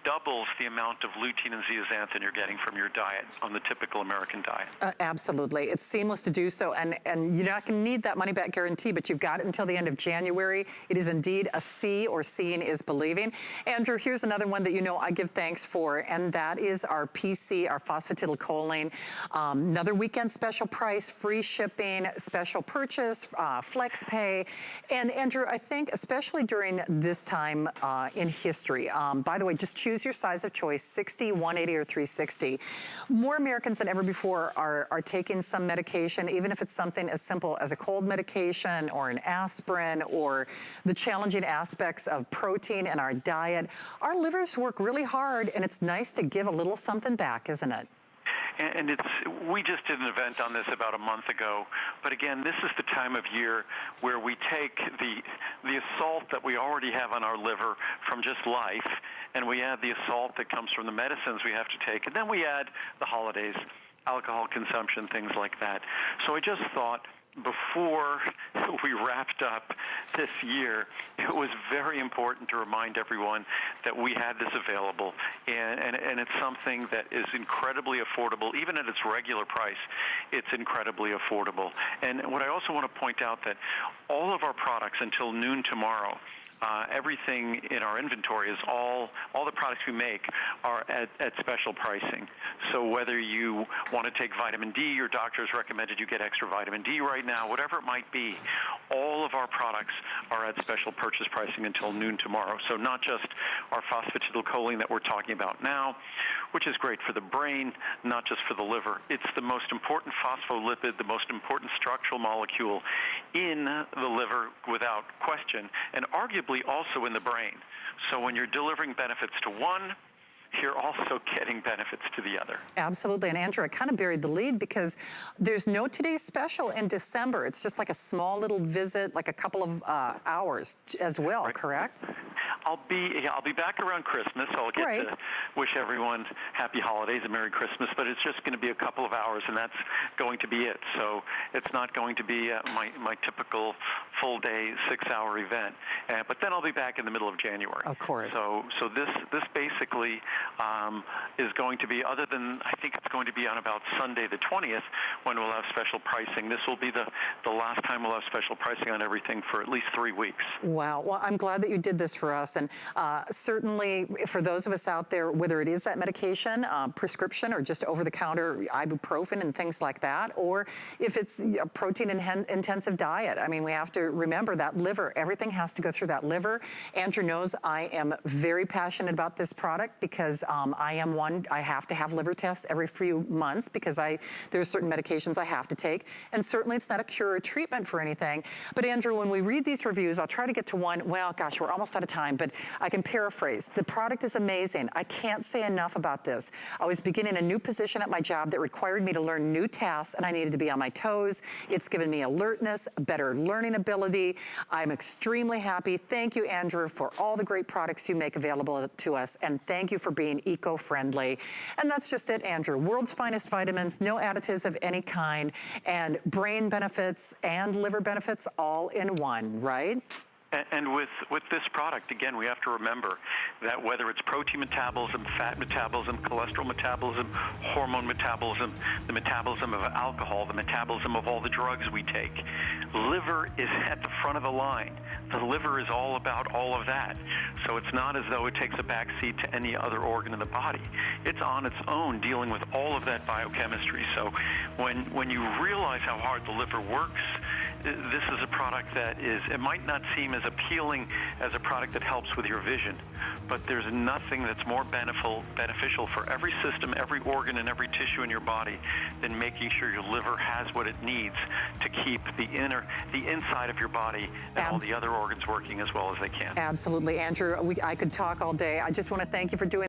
doubles the amount of lutein and zeaxanthin you're getting from your diet on the typical American diet. Absolutely. It's seamless to do so, and you're not going to need that money-back guarantee, but you've got it until the end of January. It is indeed a C, or seeing is believing. Andrew, here's another one that you know I give thanks for, and that is our PC, our Phosphatidyl Choline. Another weekend special price, free shipping, special purchase, flex pay. And Andrew, I think especially during this time in history, by the way, just choose your size of choice, 60, 180, or 360. More Americans than ever before are taking some medication, even if it's something as simple as a cold medication or an aspirin or the challenging aspects of protein in our diet. Our livers work really hard, and it's nice to give a little something back, isn't it? And we just did an event on this about a month ago, but again, this is the time of year where we take the assault that we already have on our liver from just life, and we add the assault that comes from the medicines we have to take, and then we add the holidays, alcohol consumption, things like that. So I just thought, before we wrapped up this year, it was very important to remind everyone that we had this available, and it's something that is incredibly affordable. Even at its regular price, it's incredibly affordable. And what I also want to point out that all of our products until noon tomorrow, everything in our inventory is all the products we make are at special pricing. So whether you want to take vitamin D, your doctor has recommended you get extra vitamin D right now, whatever it might be, all of our products are at special purchase pricing until noon tomorrow. So not just our Phosphatidyl Choline that we're talking about now, which is great for the brain, not just for the liver. It's the most important phospholipid, the most important structural molecule in the liver without question, and arguably also in the brain. So when you're delivering benefits to one, you're also getting benefits to the other. Absolutely. And Andrew, I kind of buried the lead because there's no Today's Special in December. It's just like a small little visit, like a couple of hours as well, right. Correct? I'll be back around Christmas. I'll get to wish everyone happy holidays and Merry Christmas, but it's just going to be a couple of hours, and that's going to be it. So it's not going to be my typical full-day, 6-hour event. But then I'll be back in the middle of January. Of course. So this basically is going to be, other than I think it's going to be on about Sunday the 20th when we'll have special pricing. This will be the last time we'll have special pricing on everything for at least 3 weeks. Wow. Well, I'm glad that you did this for us. And certainly for those of us out there, whether it is that medication, prescription, or just over-the-counter ibuprofen and things like that, or if it's a protein-intensive diet, I mean, we have to remember that liver, everything has to go through that liver. Andrew knows I am very passionate about this product because I have to have liver tests every few months because there's certain medications I have to take. And certainly it's not a cure or treatment for anything. But Andrew, when we read these reviews, I'll try to get to one. Well, gosh, we're almost out of time, but I can paraphrase. The product is amazing. I can't say enough about this. I was beginning a new position at my job that required me to learn new tasks, and I needed to be on my toes. It's given me alertness, better learning ability. I'm extremely happy. Thank you, Andrew, for all the great products you make available to us, and thank you for being eco-friendly. And that's just it, Andrew. World's finest vitamins, no additives of any kind, and brain benefits and liver benefits all in one, right? And with this product, again, we have to remember that whether it's protein metabolism, fat metabolism, cholesterol metabolism, hormone metabolism, the metabolism of alcohol, the metabolism of all the drugs we take, liver is at the front of the line. The liver is all about all of that. So it's not as though it takes a backseat to any other organ in the body. It's on its own dealing with all of that biochemistry. So when you realize how hard the liver works, this is a product that it might not seem as appealing as a product that helps with your vision, but there's nothing that's more beneficial for every system, every organ, and every tissue in your body than making sure your liver has what it needs to keep the inside of your body and all the other organs working as well as they can. Absolutely, Andrew. I could talk all day. I just want to thank you for doing